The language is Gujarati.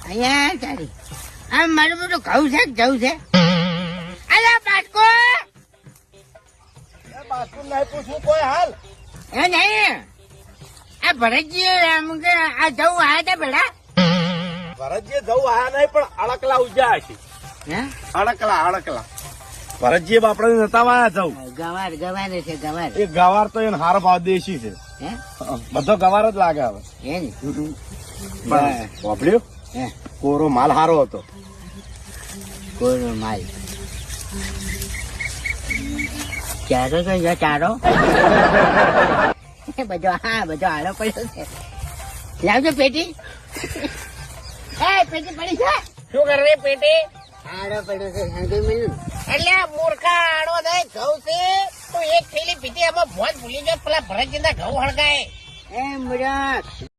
અહીંયા તારી આ મારું બધું ઘઉં છે જવું છે. અલા બાટકો બાથરૂમ નહીં પૂછવું કોઈ હાલ. એ નહીં આ ભરતજી આમ કે આ જવું આ હતા બેડા ભરતજી જવું આયા નહીં પણ અડકલા ઉજ્યા છે. હે અડકલા ભરતજી આપડે નતા વાયા જવું. ગવાર ગવાર છે ગવાર એ ગવાર તો એને હારો ભાવ દેશી છે. હે બધો ગવાર જ લાગે હવે. હે ને વાપર્યો હે કોરો માલ હારો હતો. કોનો માલ ચારો તો જો ચારો બધો હારો પડ્યો છે. લાવજો પેટી. એ પેટી પડી છે. શું કરે પેટી? હારો પડ્યો છે સાંજે મળ્યું. એટલે મૂર્ખા આડો નહીં ઘઉં છે તો એક થેલી પીધી એમાં ભોજ ભૂલી ગયો પેલા ભરતજીના ઘઉં હળગાય. એ મુરત